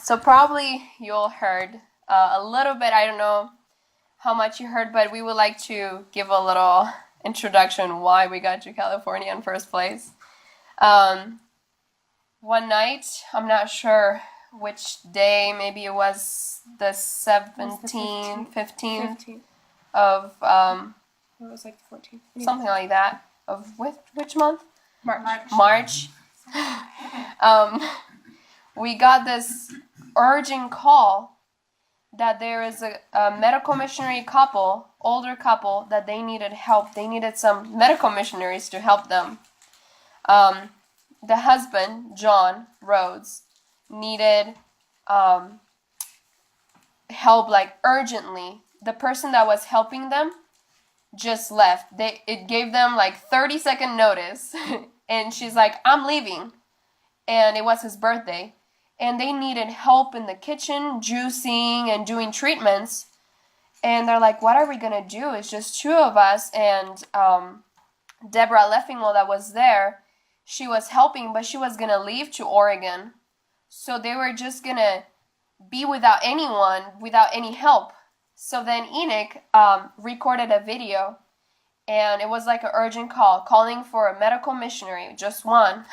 So probably you all heard a little bit. I don't know how much you heard, but we would like to give a little introduction why we got to California in first place. One night, I'm not sure which day, maybe it was the 17th, 15th of, It was like the 14th. something like that, of which month? March. We got this urgent call that there is a medical missionary couple, older couple, that they needed help. They needed some medical missionaries to help them. The husband, John Rhodes, needed help like urgently. The person that was helping them just left. It gave them like 30-second notice, and she's like, I'm leaving. And it was his birthday. And they needed help in the kitchen, juicing and doing treatments. And they're like, what are we going to do? It's just two of us. And Deborah Leffingwell that was there, she was helping, but she was going to leave to Oregon. So they were just going to be without anyone, without any help. So then Enoch recorded a video, and it was like an urgent call, calling for a medical missionary, just one.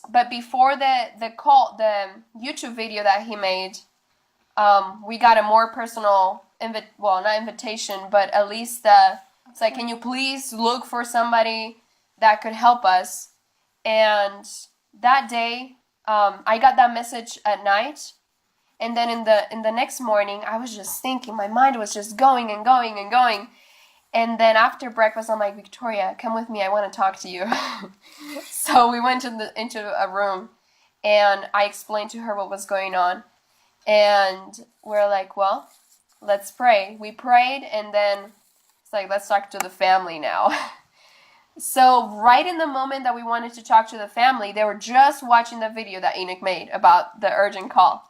But before the call, the YouTube video that he made, we got a more personal not invitation, but at least it's like, can you please look for somebody that could help us? And that day, I got that message at night, and then in the next morning, I was just thinking, my mind was just going and going and going. And then after breakfast, I'm like, Victoria, come with me. I want to talk to you. So we went into a room, and I explained to her what was going on. And we're like, well, let's pray. We prayed, and then it's like, let's talk to the family now. So right in the moment that we wanted to talk to the family, they were just watching the video that Enoch made about the urgent call.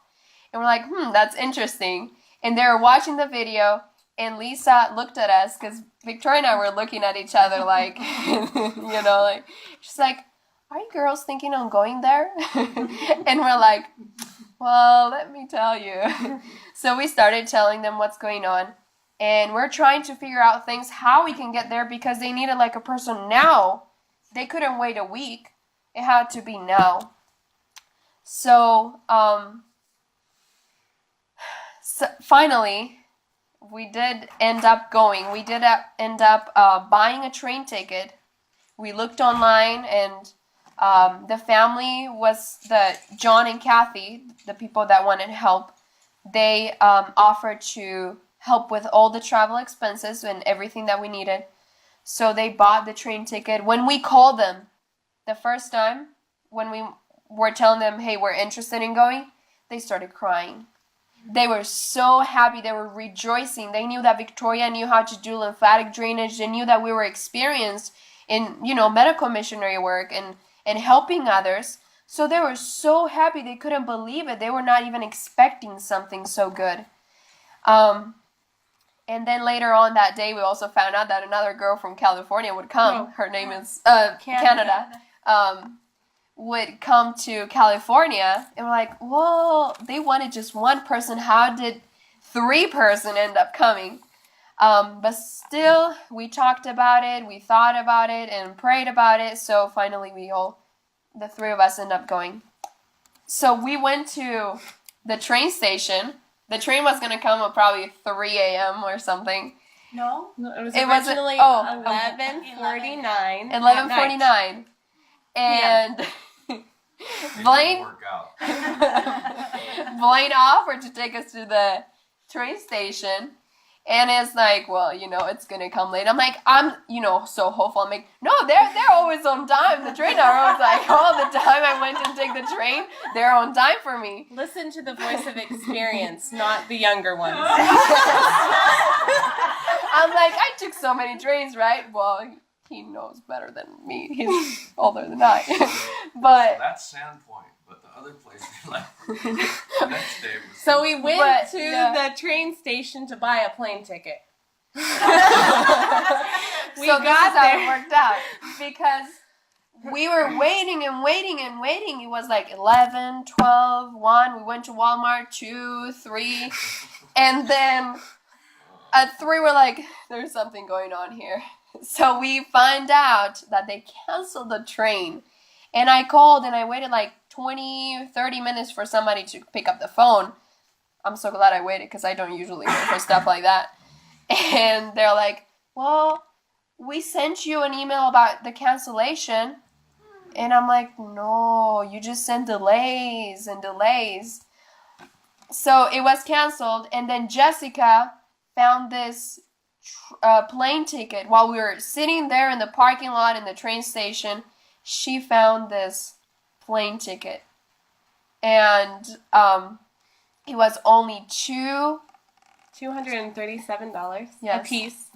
And we're like, that's interesting. And they were watching the video, and Lisa looked at us, because Victoria and I were looking at each other like, like, she's like, are you girls thinking on going there? And we're like, well, let me tell you. So we started telling them what's going on, and we're trying to figure out things, how we can get there, because they needed like a person now. They couldn't wait a week. It had to be now. So, finally, we did end up going. We did end up buying a train ticket. We looked online, and the family was John and Kathy, the people that wanted help. They offered to help with all the travel expenses and everything that we needed. So they bought the train ticket. When we called them the first time, when we were telling them, hey, we're interested in going, they started crying. They were so happy. They were rejoicing. They knew that Victoria knew how to do lymphatic drainage. They knew that we were experienced in, medical missionary work and helping others. So they were so happy. They couldn't believe it. They were not even expecting something so good. And then later on that day, we also found out that another girl from California would come. Her name is Canada. Would come to California, and we're like, well, they wanted just one person. How did 3 person end up coming? But still, we talked about it, we thought about it, and prayed about it. So finally, the 3 of us end up going. So we went to the train station. The train was gonna come at probably 3 a.m. or something. No, it was originally 11:49. 11:49, and. Blaine offered to take us to the train station, and it's like, well, it's gonna come late. I'm like, I'm so hopeful. I'm like, no, they're always on time. The train are always like, all the time I went to take the train, they're on time for me. Listen to the voice of experience, not the younger ones. I'm like, I took so many trains, right? Well, he knows better than me. He's older than I. But so that's Sandpoint, but the other place the next day was. So we went to the train station to buy a plane ticket. So this is how it worked out, because we were waiting and waiting and waiting. It was like 11, 12, 1. We went to Walmart, 2, 3. And then at 3, we're like, there's something going on here. So we find out that they canceled the train. And I called and I waited like 20, 30 minutes for somebody to pick up the phone. I'm so glad I waited because I don't usually wait for stuff like that. And they're like, well, we sent you an email about the cancellation. And I'm like, no, you just sent delays and delays. So it was canceled. And then Jessica found this plane ticket while we were sitting there in the parking lot in the train station. She found this plane ticket. And it was only $237 Yes. a piece.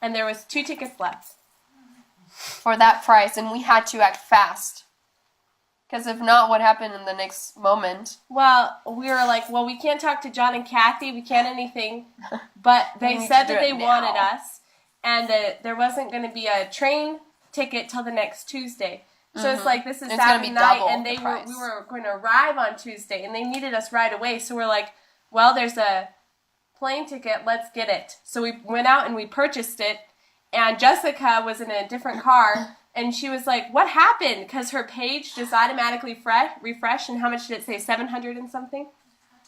And there was 2 tickets left. for that price, and we had to act fast. Because if not, what happened in the next moment? Well, we were like, well, we can't talk to John and Kathy. We can't anything. But We they need said to do that it they now. wanted us. And there wasn't going to be a train ticket till the next Tuesday. So it's like, this is It's gonna Saturday be night, double and the price. we were going to arrive on Tuesday, and they needed us right away. So we're like, well, there's a plane ticket. Let's get it. So we went out and we purchased it. And Jessica was in a different car, and she was like, what happened? Because her page just automatically refreshed, and how much did it say? 700 and something?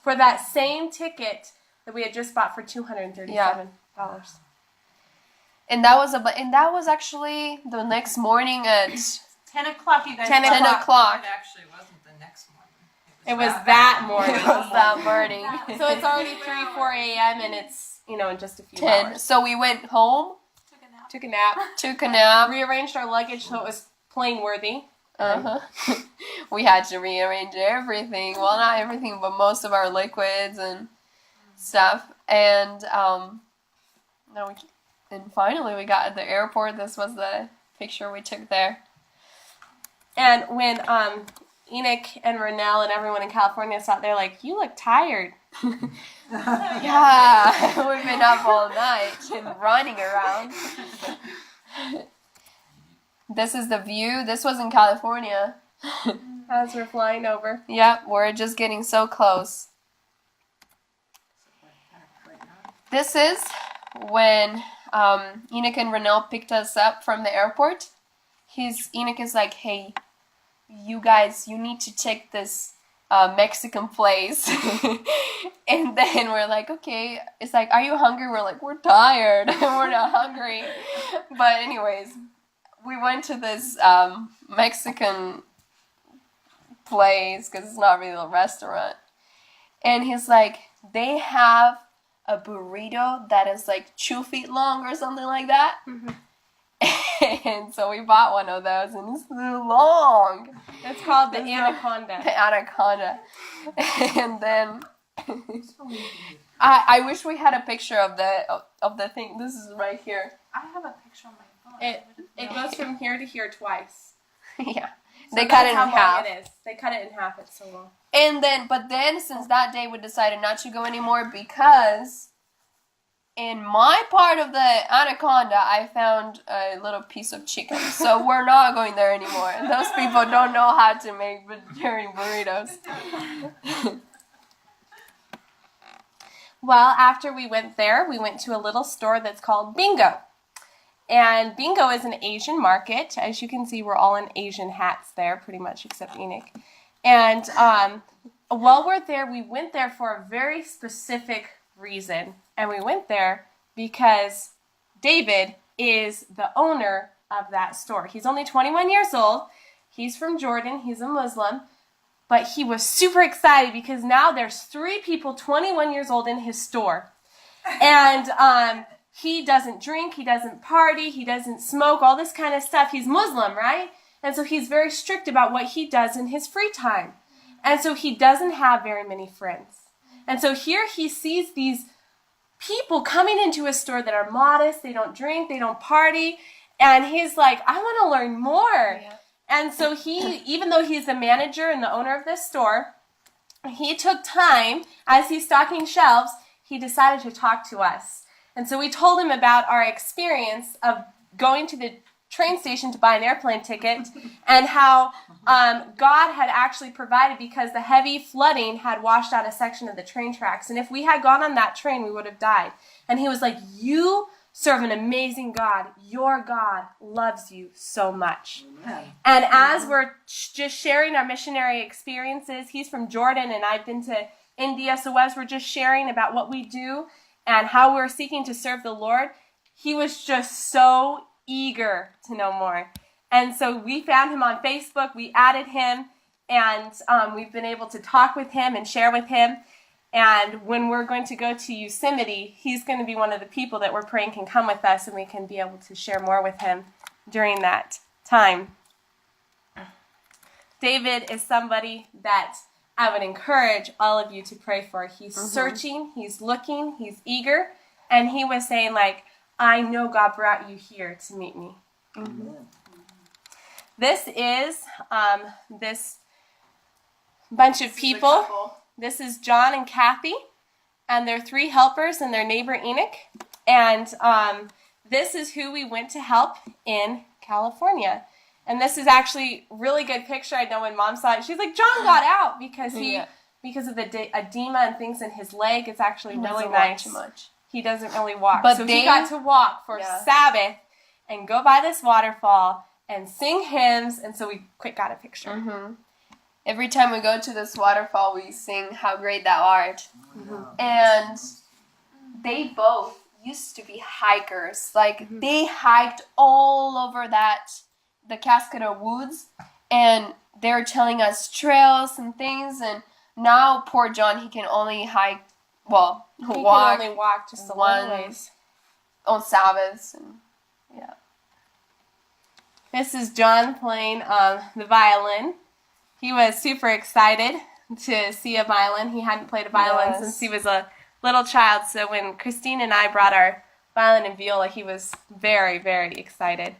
For that same ticket that we had just bought for $237. Yeah. And that was actually the next morning at 10 o'clock, you guys. 10 10 o'clock. It actually wasn't the next morning. It was that It morning. was that morning. So it's already 3, 4 a.m., and it's, in just a few 10. hours. So we went home, Took a nap. took a nap. Rearranged our luggage so it was plane worthy. Uh-huh. We had to rearrange everything. Well, not everything, but most of our liquids and stuff. And and finally we got at the airport. This was the picture we took there. And when Enoch and Renelle and everyone in California saw it, they're like, you look tired. Yeah, we've been up all night and running around. This is the view. This was in California. As we're flying over. Yep, we're just getting so close. This is when Enoch and Renelle picked us up from the airport. Enoch is like, hey, you guys, you need to take this Mexican place. And then we're like, okay. It's like, are you hungry? We're like, we're tired. We're not hungry. But anyways, we went to this Mexican place because it's not really a restaurant. And he's like, they have a burrito that is like 2 feet long or something like that. Mm-hmm. And so we bought one of those, and it's so long. It's called the Anaconda. The anaconda. And then I wish we had a picture of the thing. This is right here. I have a picture on my phone. It goes from here to here twice. Yeah. So They cut it in that's how half. long it is. They cut it in half. It's so long. But then since that day we decided not to go anymore because in my part of the anaconda I found a little piece of chicken. So we're not going there anymore. Those people don't know how to make vegetarian burritos. Well, after we went there, we went to a little store that's called Bingo. And Bingo is an Asian market. As you can see, we're all in Asian hats there, pretty much, except Enoch. And while we're there, we went there for a very specific reason. And we went there because David is the owner of that store. He's only 21 years old. He's from Jordan. He's a Muslim. But he was super excited because now there's 3 people 21 years old in his store. And he doesn't drink, he doesn't party, he doesn't smoke, all this kind of stuff. He's Muslim, right? And so he's very strict about what he does in his free time. And so he doesn't have very many friends. And so here he sees these people coming into his store that are modest, they don't drink, they don't party. And he's like, I want to learn more. Yeah. And so he, even though he's the manager and the owner of this store, he took time, as he's stocking shelves, he decided to talk to us. And so we told him about our experience of going to the train station to buy an airplane ticket, and how God had actually provided because the heavy flooding had washed out a section of the train tracks. And if we had gone on that train, we would have died. And he was like, you serve an amazing God. Your God loves you so much. Amen. And as we're just sharing our missionary experiences, he's from Jordan and I've been to India. So as we're just sharing about what we do and how we're seeking to serve the Lord, he was just so eager to know more. And so we found him on Facebook. We added him and we've been able to talk with him and share with him. And when we're going to go to Yosemite, he's going to be one of the people that we're praying can come with us and we can be able to share more with him during that time. David is somebody that I would encourage all of you to pray for. He's searching, he's looking, he's eager, and he was saying like, I know God brought you here to meet me. Amen. This is this bunch of people. This is John and Kathy, and their 3 helpers and their neighbor Enoch. And this is who we went to help in California. And this is actually a really good picture. I know when Mom saw it, she's like, John got out because because of the edema and things in his leg. It's actually really Doesn't walk nice. too much. He doesn't really walk. But so they- he got to walk for Sabbath and go by this waterfall and sing hymns. And so we quick got a picture. Mm-hmm. Every time we go to this waterfall, we sing "How Great Thou Art," and they both used to be hikers. Like they hiked all over the Cascada Woods, and they were telling us trails and things. And now, poor John, he can only hike. Well, He can walk only walk just a one little ways. on Sabbaths, and This is John playing the violin. He was super excited to see a violin. He hadn't played a violin Yes. since he was a little child. So when Christine and I brought our violin and viola, he was very, very excited.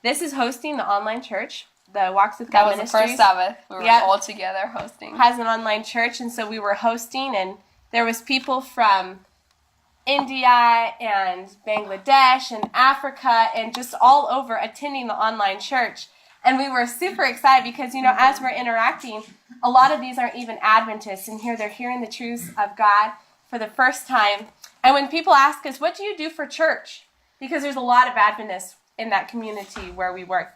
This is hosting the online church, the Walks with that God was the Ministries. first Sabbath we were Yep. all together hosting. Has an online church, and so we were hosting, and there was people from India and Bangladesh and Africa and just all over attending the online church. And we were super excited because, you know, as we're interacting, a lot of these aren't even Adventists, and here they're hearing the truths of God for the first time. And when people ask us, what do you do for church? Because there's a lot of Adventists in that community where we work.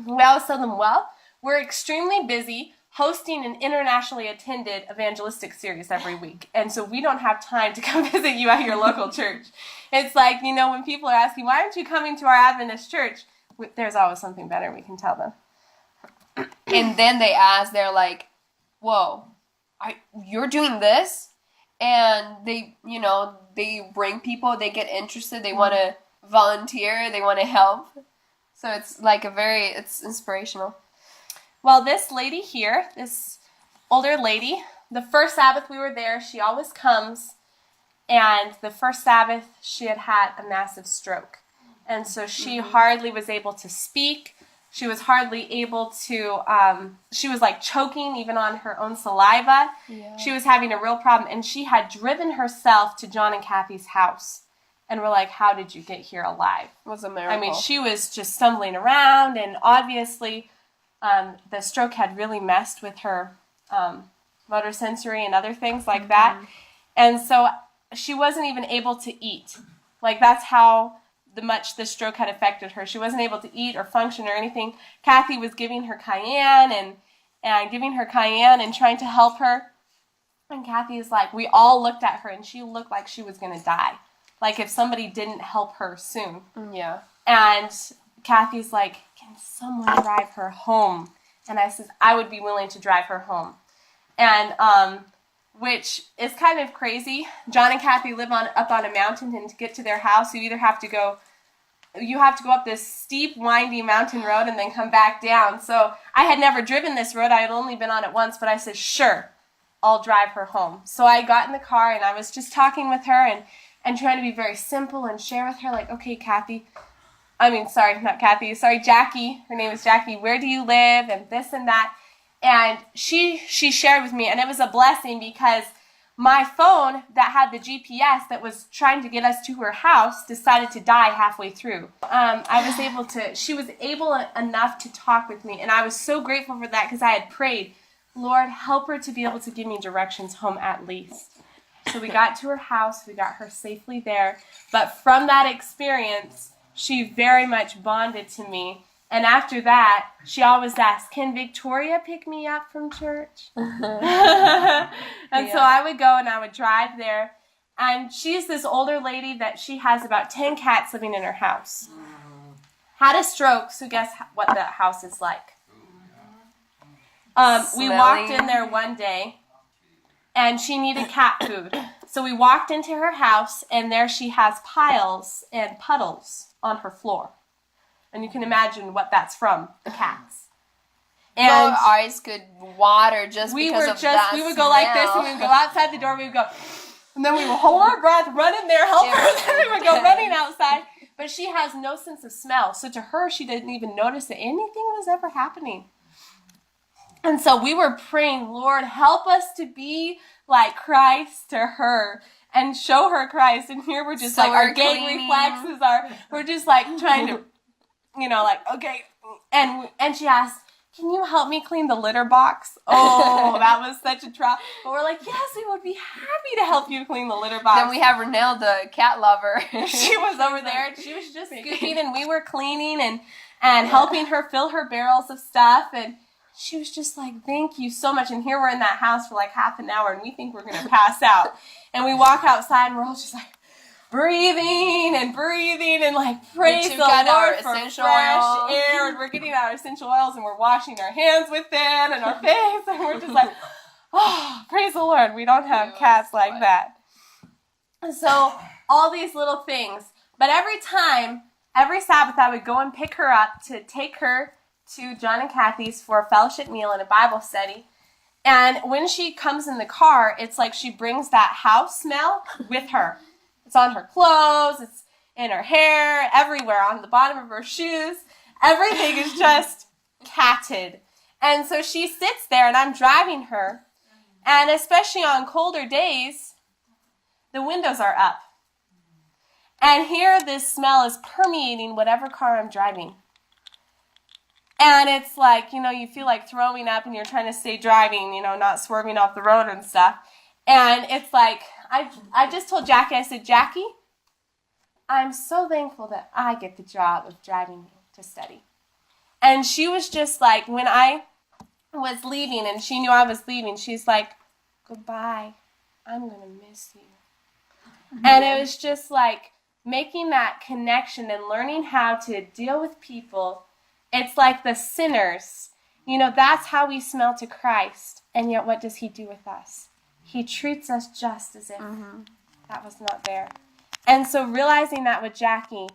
We always tell them, well, we're extremely busy hosting an internationally attended evangelistic series every week. And so we don't have time to come visit you at your local church. It's like, you know, when people are asking, why aren't you coming to our Adventist church? There's always something better we can tell them. And then they ask, they're like, whoa, you're doing this? And they, you know, they bring people, they get interested, they want to volunteer, they want to help. So it's like it's inspirational. Well, this lady here, this older lady, the first Sabbath we were there, she always comes, and the first Sabbath she had had a massive stroke. And so she hardly was able to speak. She was hardly able to, she was like choking even on her own saliva. Yeah. She was having a real problem, and she had driven herself to John and Kathy's house. And we're like, how did you get here alive? It was a miracle. I mean, she was just stumbling around, and obviously the stroke had really messed with her motor sensory and other things like that. And so she wasn't even able to eat. Like, that's how much the stroke had affected her. She wasn't able to eat or function or anything. Kathy was giving her cayenne and trying to help her. And Kathy is like, we all looked at her, and she looked like she was going to die. Like if somebody didn't help her soon. Yeah. And Kathy's like, can someone drive her home? And I said, I would be willing to drive her home. And, which is kind of crazy. John and Kathy live up on a mountain, and to get to their house, you have to go up this steep, windy mountain road and then come back down. So I had never driven this road. I had only been on it once, but I said, sure, I'll drive her home. So I got in the car, and I was just talking with her and trying to be very simple and share with her, like, okay, Jackie. Her name is Jackie. Where do you live? And this and that. And she shared with me, and it was a blessing because my phone that had the GPS that was trying to get us to her house decided to die halfway through. She was able enough to talk with me, and I was so grateful for that because I had prayed, Lord, help her to be able to give me directions home at least. So we got to her house, we got her safely there, but from that experience, she very much bonded to me. And after that, she always asked, can Victoria pick me up from church? And so I would go and I would drive there. And she's this older lady that she has about 10 cats living in her house. Had a stroke, so guess what that house is like. We walked in there one day, and she needed cat food. So we walked into her house, and there she has piles and puddles on her floor. And you can imagine what that's from, the cats. And our eyes could water just we because were of just, that we would go like this, and we would go outside the door, we would go, and then we would hold our breath, run in there, help her, and then we would go running outside. But she has no sense of smell, so to her, she didn't even notice that anything was ever happening. And so we were praying, Lord, help us to be like Christ to her and show her Christ. And here we're just So like, our we're gag cleaning. reflexes are, we're just like trying to, like, okay. And she asked, can you help me clean the litter box? Oh, that was such a trial. But we're like, yes, we would be happy to help you clean the litter box. Then we have Renelle, the cat lover. She was over there, and she was just scooping, and we were cleaning and helping her fill her barrels of stuff, and she was just like, thank you so much. And here we're in that house for like half an hour, and we think we're going to pass out. And we walk outside, and we're all just like breathing and like praise the Lord for fresh air. And we're getting our essential oils, and we're washing our hands with it and our face, and we're just like, oh, praise the Lord. We don't have cats like that. So all these little things. But every Sabbath, I would go and pick her up to take her to John and Kathy's for a fellowship meal and a Bible study. And when she comes in the car, it's like she brings that house smell with her. It's on her clothes, it's in her hair, everywhere, on the bottom of her shoes. Everything is just catted. And so she sits there, and I'm driving her. And especially on colder days, the windows are up. And here this smell is permeating whatever car I'm driving. And it's like, you feel like throwing up, and you're trying to stay driving, not swerving off the road and stuff. And it's like, I just told Jackie, I said, Jackie, I'm so thankful that I get the job of driving you to study. And she was just like, when I was leaving and she knew I was leaving, she's like, goodbye, I'm going to miss you. Mm-hmm. And it was just like making that connection and learning how to deal with people. It's like the sinners. That's how we smell to Christ. And yet what does he do with us? He treats us just as if that was not there. And so realizing that with Jackie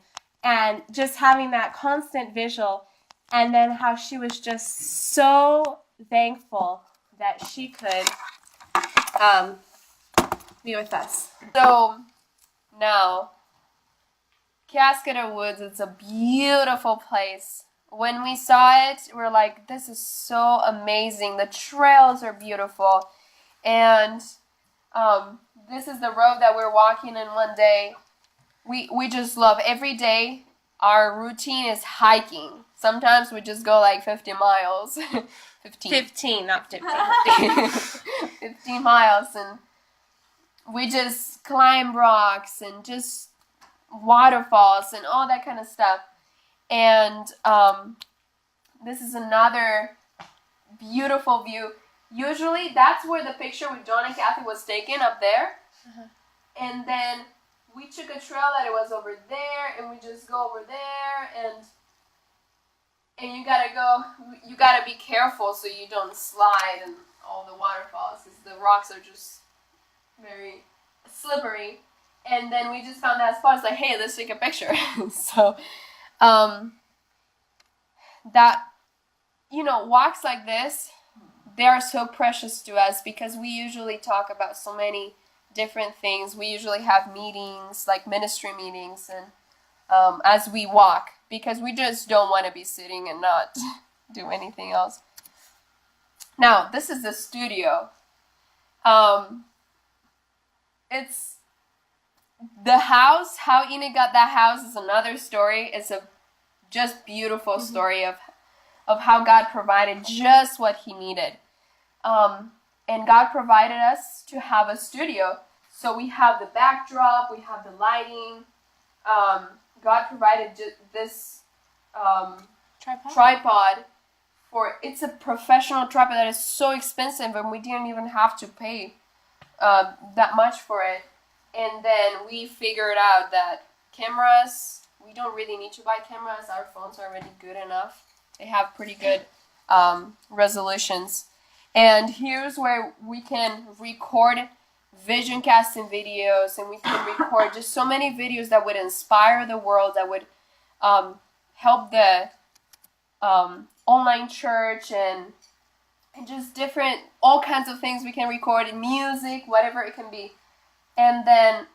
and just having that constant visual, and then how she was just so thankful that she could be with us. So now, Cascada Woods, it's a beautiful place. When we saw it, we're like, this is so amazing. The trails are beautiful. And this is the road that we're walking in one day. We just love every day. Our routine is hiking. Sometimes we just go like 50 miles. 15, not 50. 15 miles. And we just climb rocks and just waterfalls and all that kind of stuff. And this is another beautiful view. Usually that's where the picture with John and Kathy was taken, up there. And then we took a trail that it was over there, and we just go over there, and you gotta be careful so you don't slide in all the waterfalls, because the rocks are just very slippery. And then we just found that spot. It's like, hey, let's take a picture. So that, walks like this, they are so precious to us because we usually talk about so many different things. We usually have meetings, like ministry meetings, and as we walk, because we just don't want to be sitting and not do anything else. Now, this is the studio. it's the house. How Enoch got that house is another story. It's a just beautiful story of how God provided just what He needed. And God provided us to have a studio. So we have the backdrop, we have the lighting. God provided this tripod. It's a professional tripod that is so expensive, and we didn't even have to pay that much for it. And then we figured out that cameras, we don't really need to buy cameras. Our phones are already good enough. They have pretty good resolutions. And here's where we can record vision casting videos, and we can record just so many videos that would inspire the world, that would help the online church, and just different, all kinds of things we can record, in music, whatever it can be. And then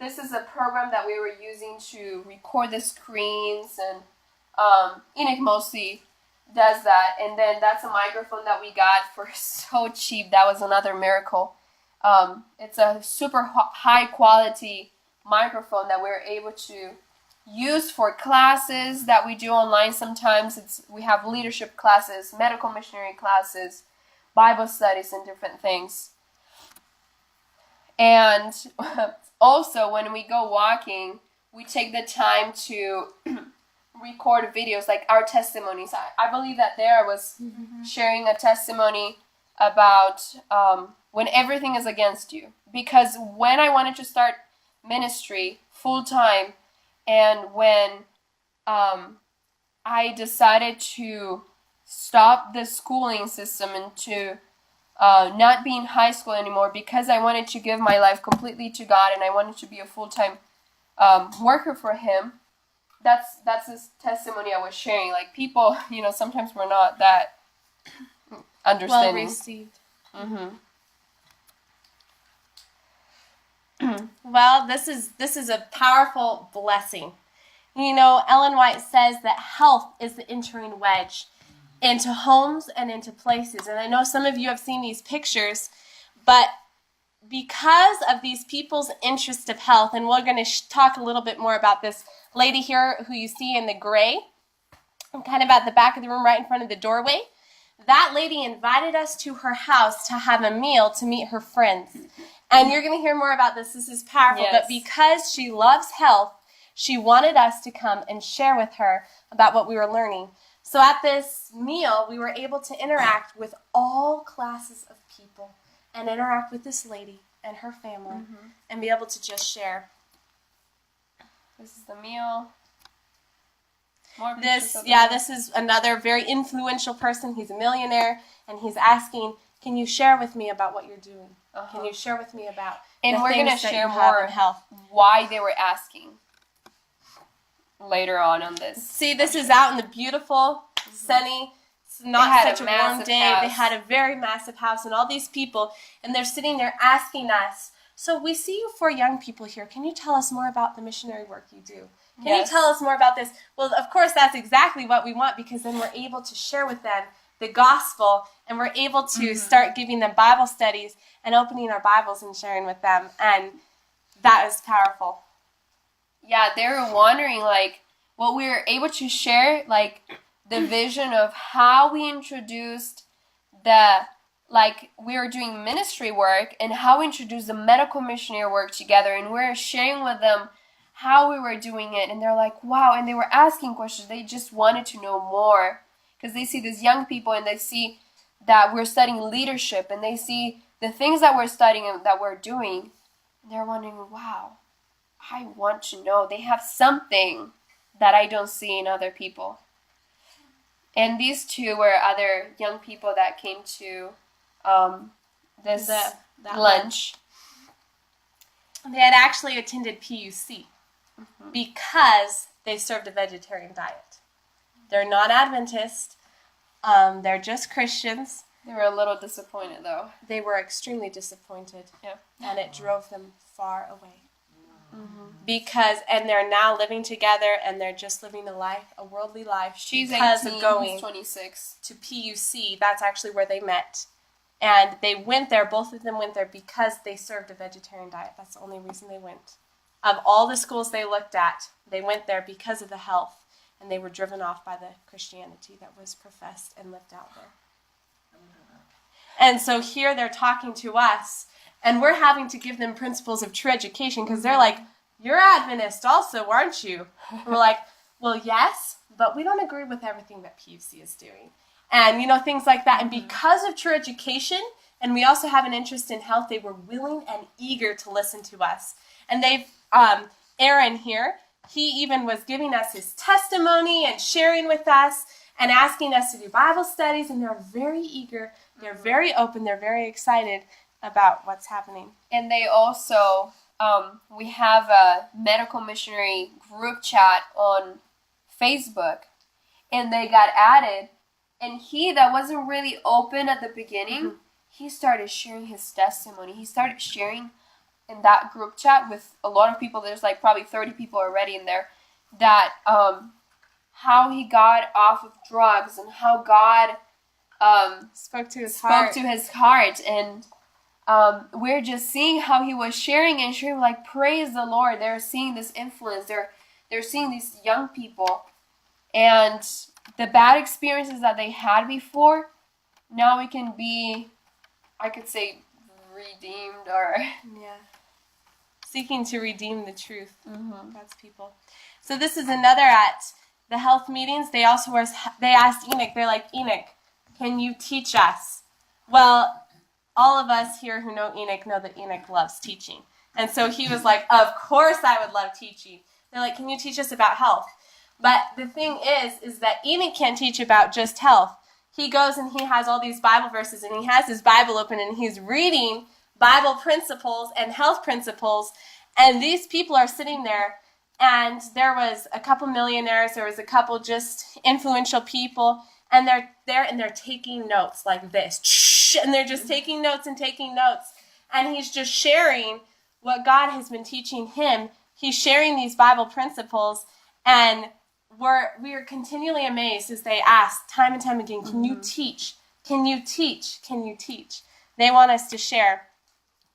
this is a program that we were using to record the screens, and Enoch mostly does that. And then that's a microphone that we got for so cheap. That was another miracle. It's a super high quality microphone that we're able to use for classes that we do online. Sometimes we have leadership classes, medical missionary classes, Bible studies, and different things. And also, when we go walking, we take the time to record videos, like our testimonies. I believe that there was sharing a testimony about when everything is against you. Because when I wanted to start ministry full time, and when I decided to stop the schooling system and to not be in high school anymore, because I wanted to give my life completely to God, and I wanted to be a full-time worker for Him. That's this testimony I was sharing. Like, people, sometimes we're not that understanding. Well received. Mm-hmm. Well, this is a powerful blessing. Ellen White says that health is the entering wedge into homes and into places. And I know some of you have seen these pictures, but because of these people's interest of health, and we're going to talk a little bit more about this lady here who you see in the gray, kind of at the back of the room right in front of the doorway. That lady invited us to her house to have a meal to meet her friends. And you're going to hear more about this. This is powerful. Yes. But because she loves health, she wanted us to come and share with her about what we were learning. So at this meal, we were able to interact with all classes of people and interact with this lady and her family and be able to just share. This is the meal. More This pictures of this is another very influential person. He's a millionaire, and he's asking, can you share with me about what you're doing? Can you share with me about And the we're things going to that share you have more in health? why they were asking later on this. See, this is out in the beautiful, sunny, it's not They had such a a warm massive day. house. They had a very massive house, and all these people, and they're sitting there asking us, so we see you four young people here. Can you tell us more about the missionary work you do? Can Yes. you tell us more about this? Well, of course, that's exactly what we want, because then we're able to share with them the gospel, and we're able to start giving them Bible studies and opening our Bibles and sharing with them, and that is powerful. Yeah, they were wondering, what we were able to share, the vision of how we introduced we were doing ministry work, and how we introduced the medical missionary work together, and we were sharing with them how we were doing it, and they're like, wow, and they were asking questions. They just wanted to know more, because they see these young people, and they see that we're studying leadership, and they see the things that we're studying and that we're doing, and they're wondering, wow, I want to know. They have something that I don't see in other people. And these two were other young people that came to this That lunch. They had actually attended PUC because they served a vegetarian diet. They're not Adventist. They're just Christians. They were a little disappointed, though. They were extremely disappointed, Yeah. and it drove them far away. And they're now living together, and they're just living a worldly life She's because 18, of going he's 26. to PUC. That's actually where they met, And they went there, both of them went there because they served a vegetarian diet. That's the only reason they went. Of all the schools they looked at, they went there because of the health, and they were driven off by the Christianity that was professed and lived out there. And so here they're talking to us, and we're having to give them principles of true education because they're like, you're Adventist also, aren't you? And we're like, well, yes, but we don't agree with everything that PUC is doing. And, things like that. And because of true education, and we also have an interest in health, they were willing and eager to listen to us. And they've, Aaron here, he even was giving us his testimony and sharing with us and asking us to do Bible studies. And they're very eager. They're very open. They're very excited about what's happening. And they also, we have a medical missionary group chat on Facebook, and they got added. And he, that wasn't really open at the beginning, he started sharing his testimony. He started sharing in that group chat with a lot of people. There's like probably 30 people already in there. That how he got off of drugs and how God Spoke to his heart. And we're just seeing how he was sharing and sharing, like, praise the Lord. They're seeing this influence. They're seeing these young people. And the bad experiences that they had before, now we can be, I could say, redeemed or... Yeah. Seeking to redeem the truth. God's people. So this is another at the health meetings. They asked Enoch, they're like, Enoch, can you teach us? Well, all of us here who know that Enoch loves teaching. And so he was like, of course I would love teaching. They're like, can you teach us about health? But the thing is that Enoch can't teach about just health. He goes and he has all these Bible verses, and he has his Bible open, and he's reading Bible principles and health principles. And these people are sitting there, and there was a couple millionaires, there was a couple just influential people, and they're there and they're taking notes like this. And they're just taking notes and taking notes. And he's just sharing what God has been teaching him. He's sharing these Bible principles, and we are continually amazed as they ask time and time again, can you teach? Can you teach? Can you teach? They want us to share.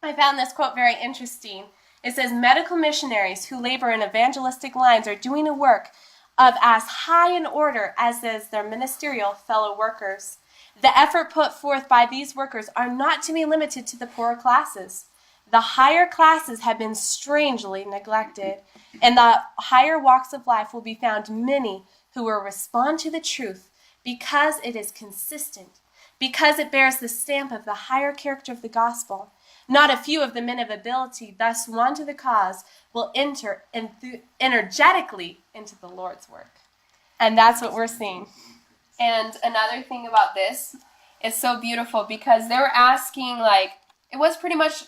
I found this quote very interesting. It says, medical missionaries who labor in evangelistic lines are doing a work of as high an order as is their ministerial fellow workers. The effort put forth by these workers are not to be limited to the poorer classes. The higher classes have been strangely neglected. In the higher walks of life will be found many who will respond to the truth because it is consistent, because it bears the stamp of the higher character of the gospel. Not a few of the men of ability, thus won to the cause, will enter energetically into the Lord's work. And that's what we're seeing. And another thing about this is so beautiful because they were asking, like, it was pretty much,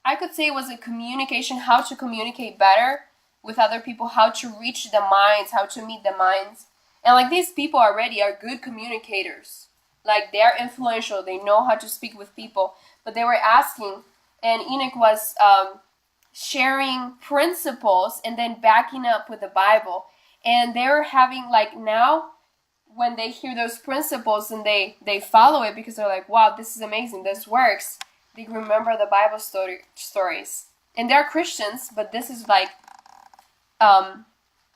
I could say it was a communication, how to communicate better with other people, how to reach the minds, how to meet the minds. And like these people already are good communicators. Like they're influential, they know how to speak with people. But they were asking, and Enoch was sharing principles and then backing up with the Bible. And they were having, like now, when they hear those principles and they follow it because they're like, wow, this is amazing, this works. They remember the Bible stories. And they're Christians, but this is like,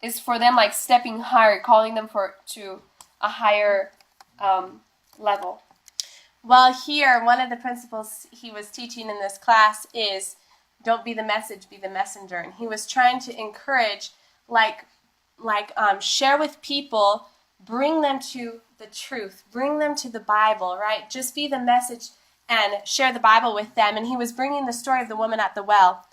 is for them like stepping higher, calling them to a higher level. Well, here, one of the principles he was teaching in this class is don't be the message, be the messenger. And he was trying to encourage, share with people, bring them to the truth, bring them to the Bible, right? Just be the message and share the Bible with them. And he was bringing the story of the woman at the well.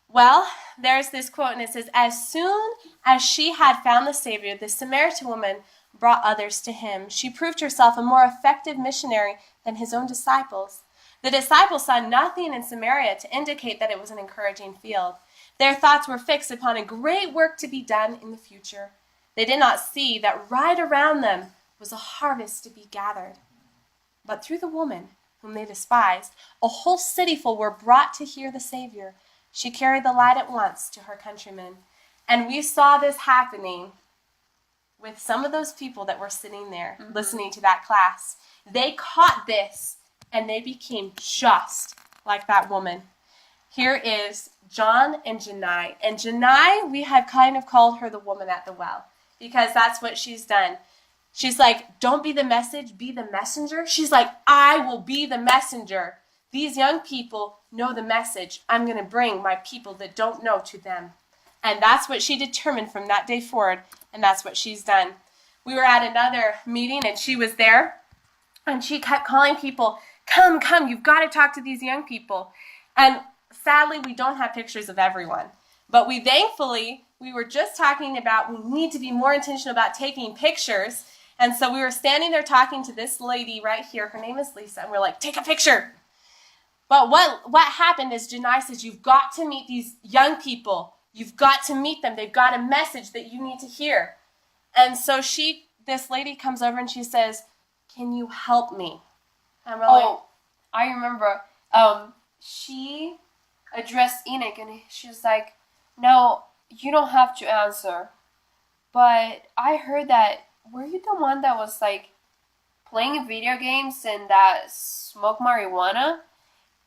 Well, there's this quote, and it says, as soon as she had found the Savior, the Samaritan woman brought others to him. She proved herself a more effective missionary than his own disciples. The disciples saw nothing in Samaria to indicate that it was an encouraging field. Their thoughts were fixed upon a great work to be done in the future. They did not see that right around them was a harvest to be gathered. But through the woman, whom they despised, a whole cityful were brought to hear the Savior. She carried the light at once to her countrymen. And we saw this happening with some of those people that were sitting there listening to that class. They caught this and they became just like that woman. Here is John and Janai. And Janai, we have kind of called her the woman at the well, because that's what she's done. She's like, don't be the message, be the messenger. She's like, I will be the messenger. These young people know the message. I'm going to bring my people that don't know to them. And that's what she determined from that day forward, and that's what she's done. We were at another meeting, and she was there, and she kept calling people, come, you've got to talk to these young people. And sadly, we don't have pictures of everyone. But we were just talking about we need to be more intentional about taking pictures. And so we were standing there talking to this lady right here. Her name is Lisa, and we're like, take a picture. But what happened is Janai says, you've got to meet these young people. You've got to meet them. They've got a message that you need to hear. And so this lady comes over and she says, can you help me? And we're like, I remember. She addressed Enoch, and she's like, no, you don't have to answer. But I heard that, were you the one that was like playing video games and that smoked marijuana?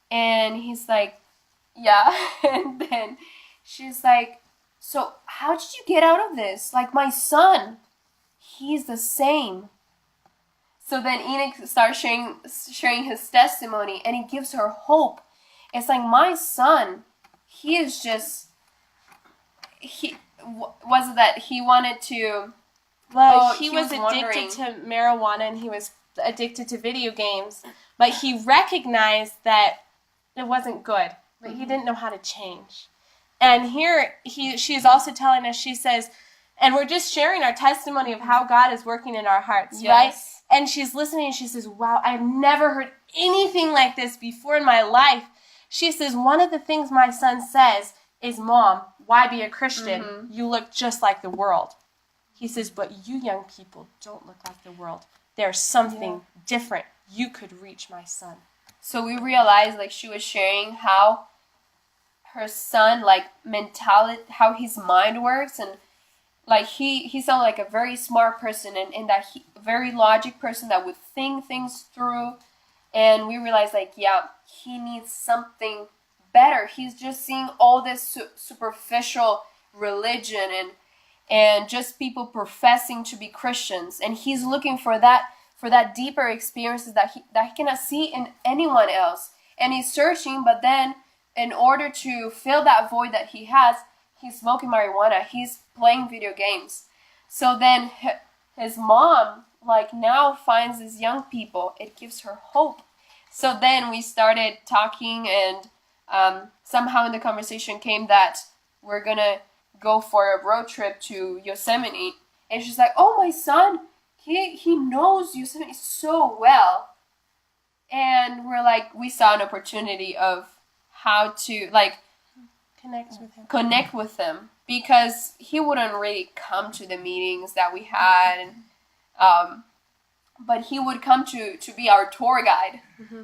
And he's like, yeah. And then she's like, so how did you get out of this? Like, my son, he's the same. So then Enoch starts sharing his testimony, and he gives her hope. It's like, my son, he is just, was it that he wanted to, he was addicted to marijuana, and he was addicted to video games, but he recognized that it wasn't good, but he didn't know how to change. And here she is also telling us, she says, and we're just sharing our testimony of how God is working in our hearts, yes. right? And she's listening, and she says, wow, I've never heard anything like this before in my life. She says, one of the things my son says is, Mom, why be a Christian? Mm-hmm. You look just like the world. He says, but you young people don't look like the world. There's something different. You could reach my son. So we realized, like, she was sharing how her son, like, mentality, how his mind works, and like he sounded like a very smart person, and that very logic person that would think things through. And we realized, like, yeah, he needs something better. He's just seeing all this superficial religion and just people professing to be Christians, and he's looking for that deeper experiences that he cannot see in anyone else. And he's searching, but then in order to fill that void that he has, he's smoking marijuana, he's playing video games. So then his mom, like, now finds these young people. It gives her hope. So then we started talking, and somehow in the conversation came that we're gonna go for a road trip to Yosemite. And she's like, oh, my son, he knows Yosemite so well. And we're like, we saw an opportunity of how to, like, connect with him, because he wouldn't really come to the meetings that we had, but he would come to be our tour guide. Mm-hmm.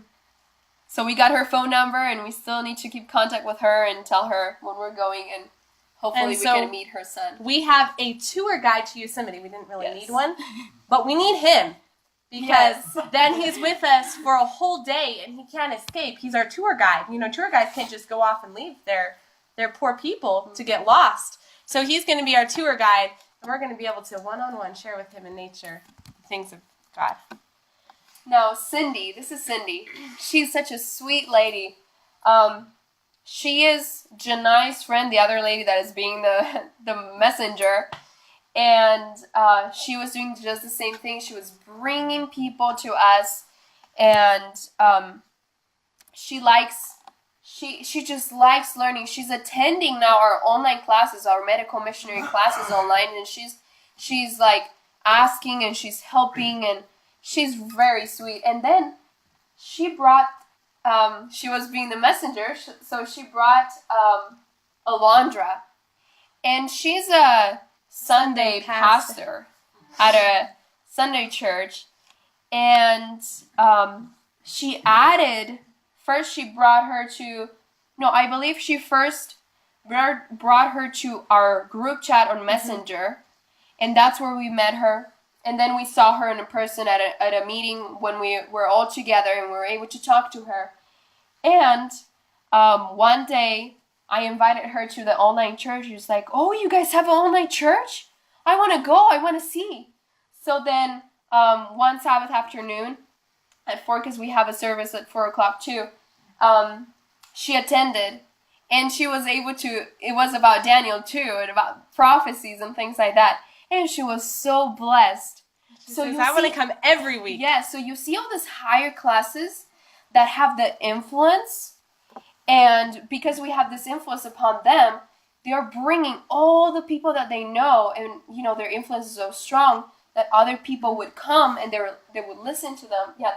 So we got her phone number, and we still need to keep contact with her and tell her when we're going, and hopefully we can meet her son. We have a tour guide to Yosemite. We didn't really need one, but we need him, because then he's with us for a whole day, and he can't escape. He's our tour guide. You know, tour guides can't just go off and leave their poor people to get lost. So he's going to be our tour guide, and we're going to be able to one-on-one share with him in nature things of God. Now, Cindy, this is Cindy. She's such a sweet lady. She is Janai's friend, the other lady that is being the messenger. And she was doing just the same thing. She was bringing people to us. And she just likes learning. She's attending now our online classes, our medical missionary classes online. And she's like asking, and she's helping, and she's very sweet. And then she brought, she was being the messenger, so she brought Alondra. And she's a Sunday pastor at a Sunday church. And she added, first she brought her to, I believe she first brought her to our group chat on Messenger. And that's where we met her. and then we saw her in person at a meeting when we were all together and we were able to talk to her. And one day I invited her to the online church. She was like, "Oh, you guys have an online church? I want to go. I want to see." So then one Sabbath afternoon at 4, because we have a service at 4 o'clock too, she attended. And she was able to, it was about Daniel too, and about prophecies and things like that. And she was so blessed. So I want to come every week. Yeah, so you see all these higher classes that have the influence. And because we have this influence upon them, they are bringing all the people that they know. And, you know, their influence is so strong that other people would come and they would listen to them. Yeah,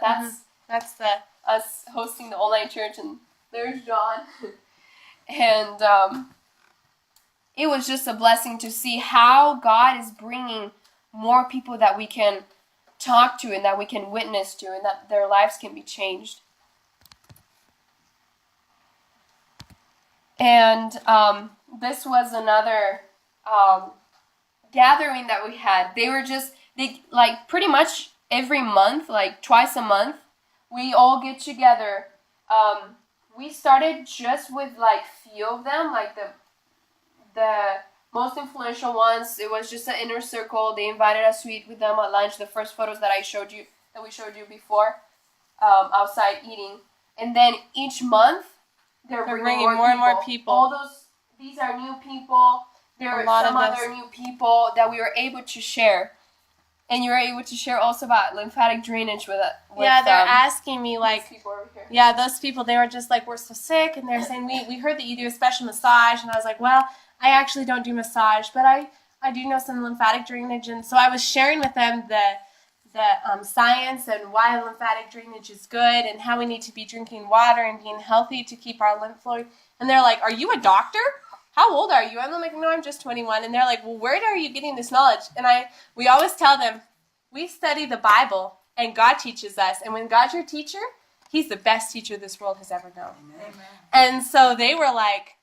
that's us hosting the online church. And there's John. And it was just a blessing to see how God is bringing more people that we can talk to and that we can witness to and that their lives can be changed. And this was another gathering that we had. They like pretty much every month, like twice a month, we all get together. We started just with like few of them, like the most influential ones. It was just an inner circle. They invited us to eat with them at lunch. The first photos that we showed you before, outside eating. And then each month they're bringing more and more people. These are new people. There are some other new people that we were able to share. And you were able to share also about lymphatic drainage with yeah, they're asking me like, people over here. Yeah, those people, they were just like, we're so sick, and they're saying, we heard that you do a special massage, and I was like, well, I actually don't do massage, but I do know some lymphatic drainage, and so I was sharing with them the science and why lymphatic drainage is good, and how we need to be drinking water and being healthy to keep our lymph flowing, and they're like, are you a doctor? How old are you? I'm like, no, I'm just 21. And they're like, well, where are you getting this knowledge? And we always tell them, we study the Bible, and God teaches us. And when God's your teacher, He's the best teacher this world has ever known. Amen. And so they were like,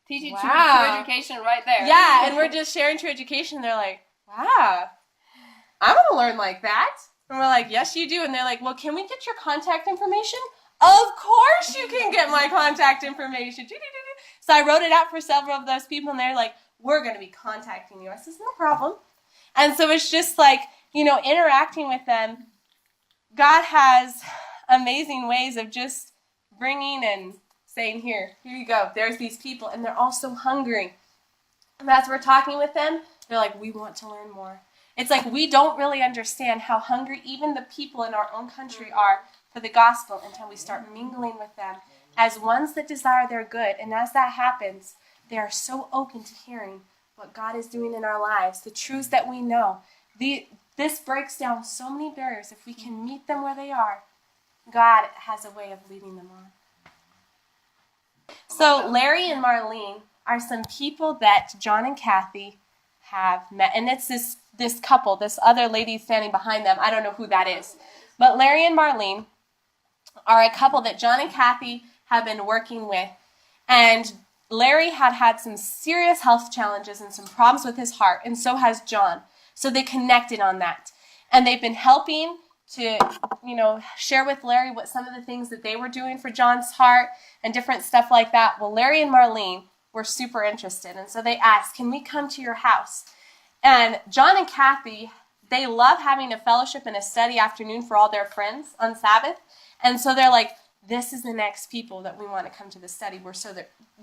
teaching wow. true education right there. Yeah, and we're just sharing true education. They're like, wow, I want to learn like that. And we're like, yes, you do. And they're like, well, can we get your contact information? Of course you can get my contact information. So I wrote it out for several of those people, and they're like, we're going to be contacting you. I says, no problem. And so it's just like, you know, interacting with them. God has amazing ways of just bringing and saying, here you go. There's these people, and they're all so hungry. And as we're talking with them, they're like, we want to learn more. It's like we don't really understand how hungry even the people in our own country are for the gospel until we start mingling with them as ones that desire their good. And as that happens, they are so open to hearing what God is doing in our lives, the truths that we know. This breaks down so many barriers. If we can meet them where they are, God has a way of leading them on. So Larry and Marlene are some people that John and Kathy have met. And it's this couple, this other lady standing behind them. I don't know who that is. But Larry and Marlene are a couple that John and Kathy have been working with. And Larry had some serious health challenges and some problems with his heart, and so has John. So they connected on that. And they've been helping to, you know, share with Larry what some of the things that they were doing for John's heart and different stuff like that. Well, Larry and Marlene were super interested, and so they asked, can we come to your house? And John and Kathy, they love having a fellowship and a study afternoon for all their friends on Sabbath. And so they're like, this is the next people that we want to come to the study.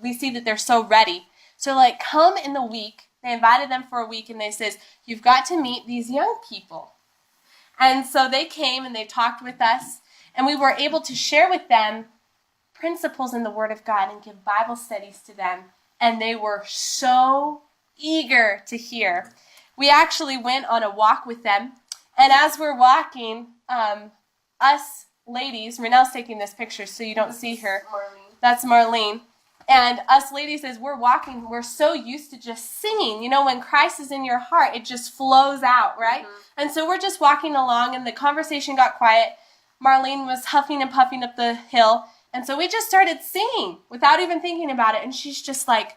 We see that they're so ready. So like, come in the week. They invited them for a week, and they says, you've got to meet these young people. And so they came and they talked with us, and we were able to share with them principles in the Word of God and give Bible studies to them. And they were so eager to hear. We actually went on a walk with them, and as we're walking, us ladies, Renelle's taking this picture so you don't see her. Marlene. That's Marlene. And us ladies, as we're walking, we're so used to just singing. You know, when Christ is in your heart, it just flows out, right? Mm-hmm. And so we're just walking along, and the conversation got quiet. Marlene was huffing and puffing up the hill. And so we just started singing without even thinking about it. And she's just like,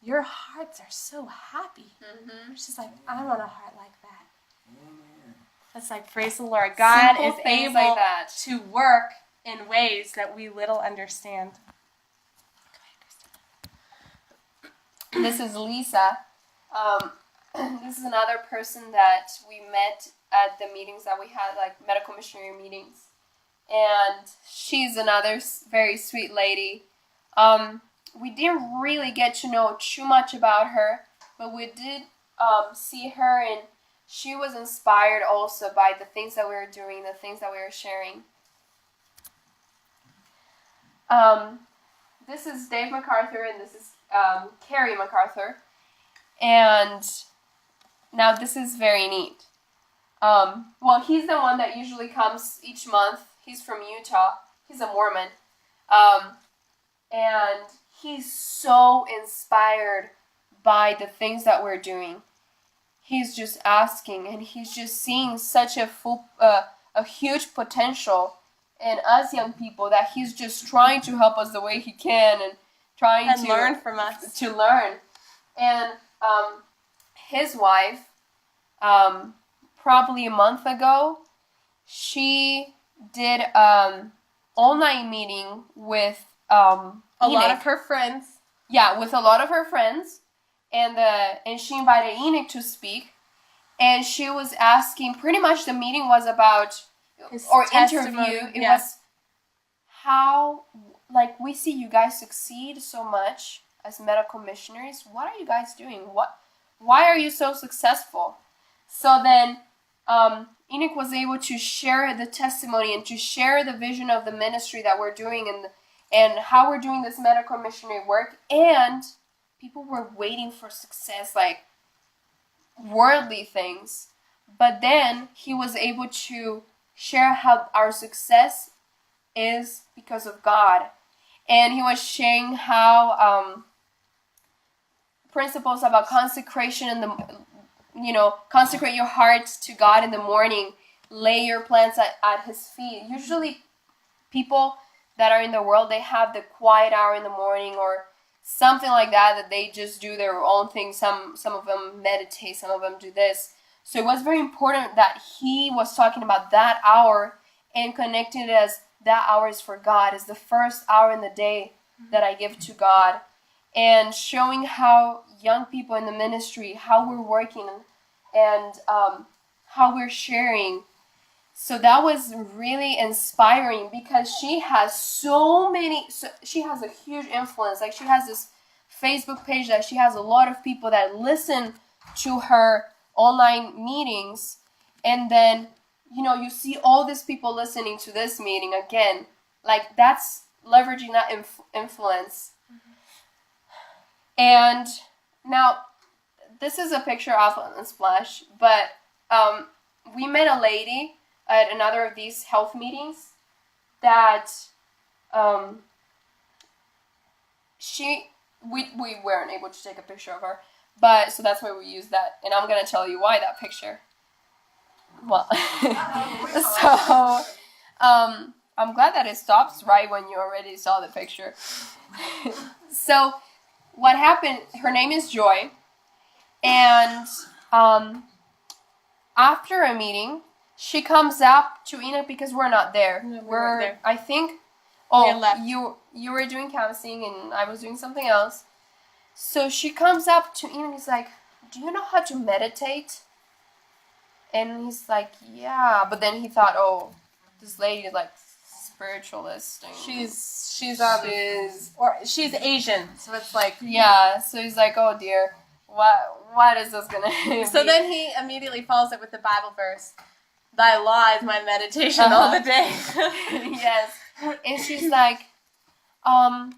your hearts are so happy. Mm-hmm. She's like, I want a heart like that. It's like, praise the Lord. God Simple is things able like that. to work in ways that we little understand. This is Lisa. This is another person that we met at the meetings that we had, like medical missionary meetings. And she's another very sweet lady. We didn't really get to know too much about her, but we did see her, and she was inspired also by the things that we were doing, the things that we were sharing. This is Dave MacArthur, and this is Carrie MacArthur. And now this is very neat. Well, he's the one that usually comes each month. He's from Utah. He's a Mormon. And he's so inspired by the things that we're doing. He's just asking, and he's just seeing such a huge potential in us young people that he's just trying to help us the way he can and trying to learn from us. To learn. And his wife, probably a month ago, she did online meeting with A lot Enoch. of her friends. Yeah, with a lot of her friends, and she invited Enoch to speak, and she was asking. Pretty much, the meeting was about His or testimony, interview. It yeah. was how, like, we see you guys succeed so much as medical missionaries. What are you guys doing? Why are you so successful? So then, Enoch was able to share the testimony and to share the vision of the ministry that we're doing and how we're doing this medical missionary work. And people were waiting for success, like worldly things. But then he was able to share how our success is because of God. And he was sharing how principles about consecration in the, consecrate your heart to God in the morning, lay your plans at his feet. Usually people that are in the world, they have the quiet hour in the morning or something like that they just do their own thing. Some of them meditate, some of them do this. So it was very important that he was talking about that hour and connecting it as that hour is for God, is the first hour in the day that I give to God. And showing how young people in the ministry, how we're working and how we're sharing. So that was really inspiring because she has she has a huge influence. Like, she has this Facebook page that she has a lot of people that listen to her online meetings. And then, you see all these people listening to this meeting again. Like, that's leveraging that influence. And now, this is a picture of Unsplash, but we met a lady at another of these health meetings that we weren't able to take a picture of her, but so that's why we used that, and I'm gonna tell you why that picture. Well, so I'm glad that it stops right when you already saw the picture. So what happened, her name is Joy, and after a meeting, she comes up to Enoch because we're not there. No, we weren't there. I think, We left. you were doing counseling and I was doing something else. So she comes up to Enoch and is like, do you know how to meditate? And he's like, yeah. But then he thought, oh, this lady is like spiritualist. And She's she's Asian, so it's like, yeah. So he's like, oh dear, what is this gonna be? So then he immediately follows it with the Bible verse, "Thy law is my meditation all the day." Yes. And she's like, I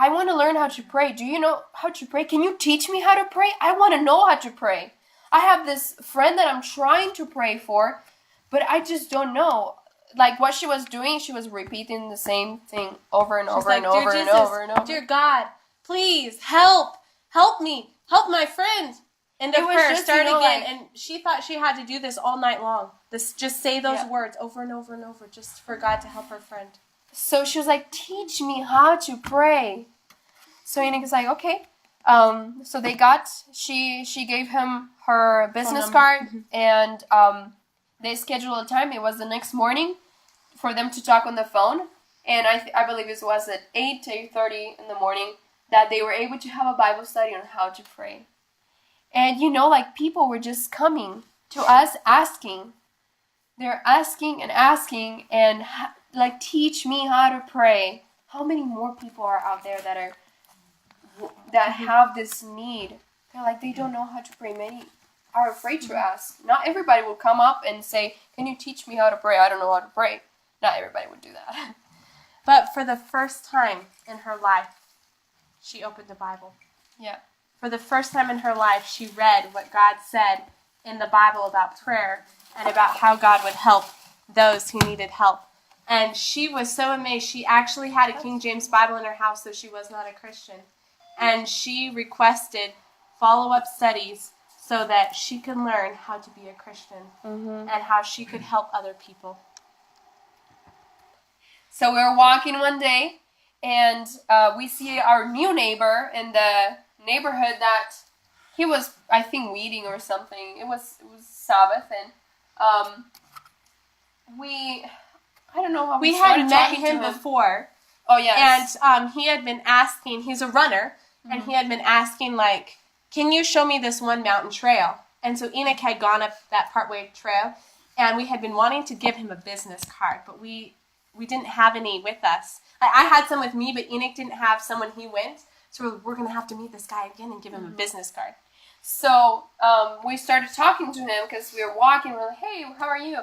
want to learn how to pray. Do you know how to pray? Can you teach me how to pray? I want to know how to pray. I have this friend that I'm trying to pray for, but I just don't know. Like, what she was doing, she was repeating the same thing over and over and over and over and over. Dear God, please help me, help my friend. End of It was prayer, just, start again. like- And she thought she had to do this all night long. Just say those words over and over and over, just for God to help her friend. So she was like, teach me how to pray. So Enoch is like, okay. So she gave him her business number. card and they scheduled a time. It was the next morning for them to talk on the phone. And I believe it was at 8 to 8:30 in the morning that they were able to have a Bible study on how to pray. And like people were just coming to us asking. They're asking and like, teach me how to pray. How many more people are out there that have this need? They're like, they don't know how to pray. Many are afraid to ask. Not everybody will come up and say, can you teach me how to pray? I don't know how to pray. Not everybody would do that. But for the first time in her life, she opened the Bible. Yeah. For the first time in her life, she read what God said in the Bible about prayer and about how God would help those who needed help. And she was so amazed. She actually had a King James Bible in her house, though she was not a Christian. And she requested follow-up studies so that she could learn how to be a Christian and how she could help other people. So we were walking one day, and we see our new neighbor in the neighborhood that he was, I think, weeding or something. It was Sabbath, and I don't know how we had started met talking to him before. Oh, yes. And he had been asking, he's a runner, and he had been asking, like, can you show me this one mountain trail? And so Enoch had gone up that partway trail, and we had been wanting to give him a business card, but we didn't have any with us. I had some with me, but Enoch didn't have some when he went, so we're going to have to meet this guy again and give him a business card. So we started talking to him because we were walking. We're like, hey, how are you?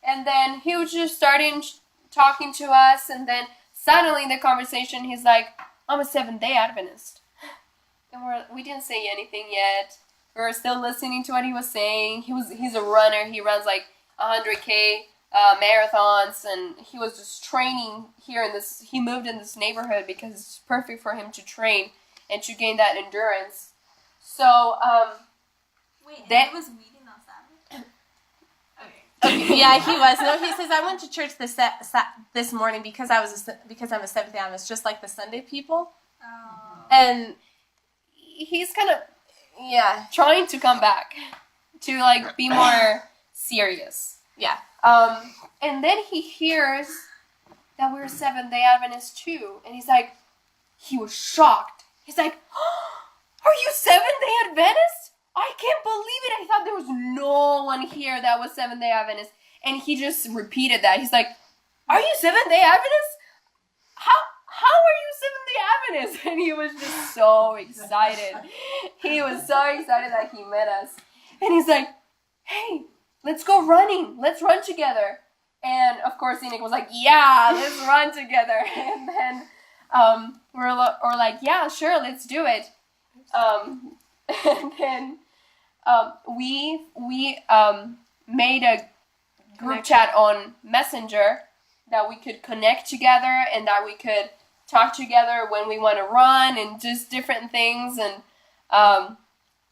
And then he was just starting talking to us, and then suddenly in the conversation, he's like, I'm a Seventh-day Adventist. And we didn't say anything yet. We were still listening to what he was saying. He's a runner. He runs like 100K marathons, and he was just training here in this. He moved in this neighborhood because it's perfect for him to train and to gain that endurance. So, Wait, that- he was weeding on Sabbath? Yeah, he was. No, he says, I went to church this morning because I'm a Seventh-day Adventist, just like the Sunday people. Oh. And he's kind of trying to come back to like be more serious. yeah. And then he hears that we're Seventh-day Adventists too, and he was shocked. He's like, are you Seventh-day Adventists? I can't believe it. I thought there was no one here that was Seventh-day Adventist. And he just repeated that. He's like, are you Seventh-day Adventists? How are you Seventh-day Adventists? And he was just so excited. He was so excited that he met us. And he's like, hey, let's go running. Let's run together. And of course, Enoch was like, yeah, let's run together. And then we're like, yeah, sure, let's do it. And then we made a group chat on Messenger that we could connect together and that we could talk together when we want to run and just different things. And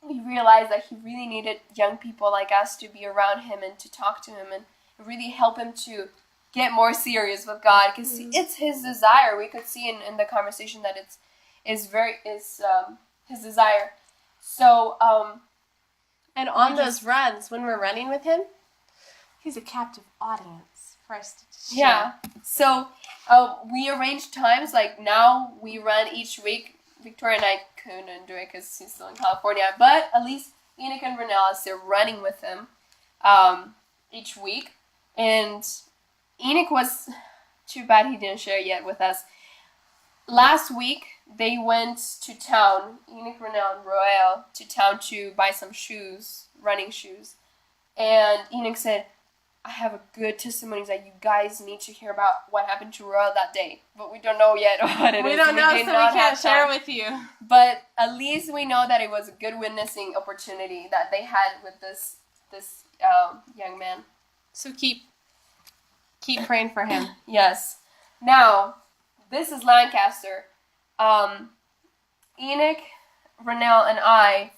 we realized that he really needed young people like us to be around him and to talk to him and really help him to get more serious with God, because it's his desire. We could see in the conversation that it's his desire. So And on those runs, when we're running with him, he's a captive audience for us to share. yeah. So we arranged times. Like now we run each week. Victoria and I couldn't do it because he's still in California. But at least Enoch and Renelle are still running with him each week. And Enoch was too bad he didn't share yet with us. Last week they went to town. Enoch, Renelle, and Roel to town to buy some shoes, running shoes. And Enoch said, I have a good testimony that you guys need to hear about what happened to Roel that day. But we don't know yet what it is. We don't know, did so not we can't have share time. with you. But at least we know that it was a good witnessing opportunity that they had with this young man. So keep praying for him. Yes. Now, this is Lancaster. Enoch, Renelle, and I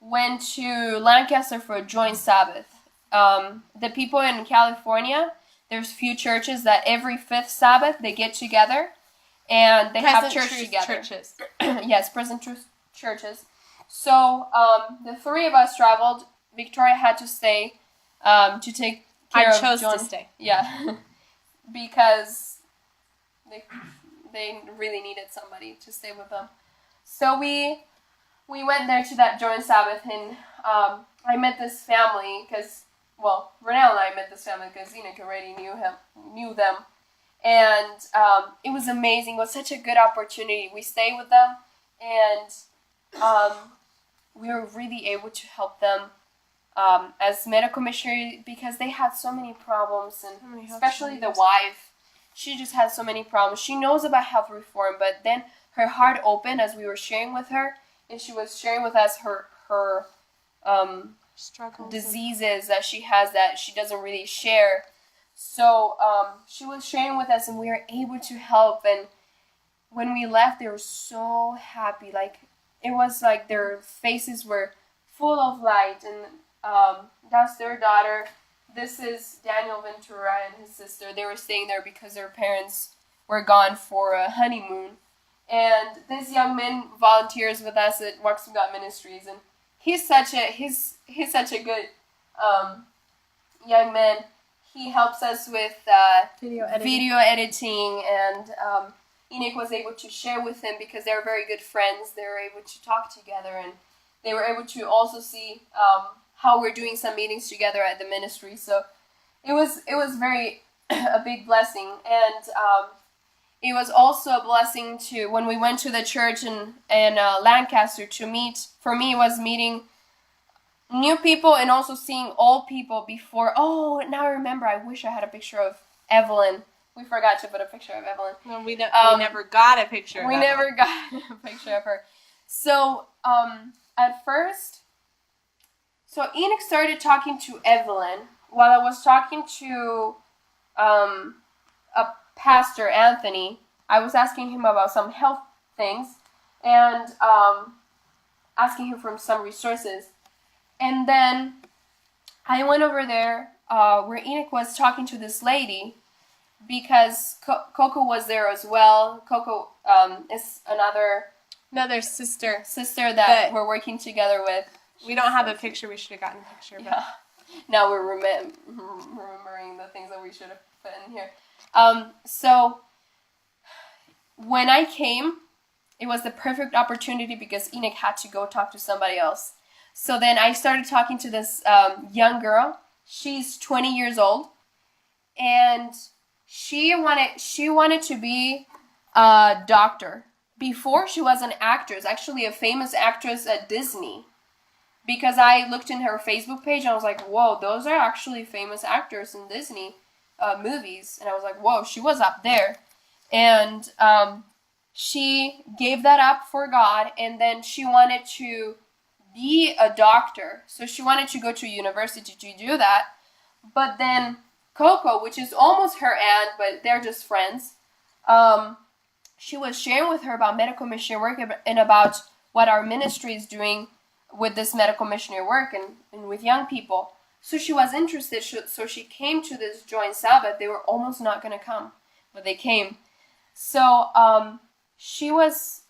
went to Lancaster for a joint Sabbath. The people in California, there's few churches that every fifth Sabbath they get together and they have church Truth together. Churches. Yes, Present Truth churches. So the three of us traveled. Victoria had to stay to take care I of chose John. to stay. Yeah, because they really needed somebody to stay with them. So we went there to that joint Sabbath, and I met this family because, well, Renelle and I met this family because Enoch already knew them, and it was amazing. It was such a good opportunity. We stayed with them, and we were really able to help them as medical missionary because they had so many problems, and especially the wife. She just had so many problems. She knows about health reform, but then her heart opened as we were sharing with her, and she was sharing with us her Struggles. diseases that she has that she doesn't really share. So she was sharing with us, and we were able to help. And when we left, they were so happy. Like, it was like their faces were full of light. And that's their daughter. This is Daniel Ventura and his sister. They were staying there because their parents were gone for a honeymoon. And this young man volunteers with us at Walks with God Ministries, and he's such a good young man. He helps us with video editing, and Enoch was able to share with him because they're very good friends. They were able to talk together, and they were able to also see how we're doing some meetings together at the ministry. So it was very a big blessing, and it was also a blessing to when we went to the church in Lancaster to meet. For me, it was meeting new people and also seeing old people before. Oh, now I remember. I wish I had a picture of Evelyn. We forgot to put a picture of Evelyn. No, we never got a picture. We never got a picture of her. So at first, so Enoch started talking to Evelyn while I was talking to a pastor, Anthony. I was asking him about some health things and asking him for some resources. And then I went over there where Enoch was talking to this lady because Coco was there as well. Coco is another sister. that we're working together with. We don't have a picture. We should have gotten a picture. Yeah. Now we're remembering the things that we should have put in here. So when I came, it was the perfect opportunity because Enoch had to go talk to somebody else. So then I started talking to this young girl. She's 20 years old, and she wanted to be a doctor. Before, she was an actress, actually a famous actress at Disney. Because I looked in her Facebook page and I was like, whoa, those are actually famous actors in Disney movies. And I was like, whoa, she was up there. And she gave that up for God, and then she wanted to be a doctor. So she wanted to go to university to do that. But then Coco, which is almost her aunt, but they're just friends, she was sharing with her about medical missionary work and about what our ministry is doing with this medical missionary work and with young people. So she was interested, so she came to this joint Sabbath. They were almost not going to come, but they came. So she was,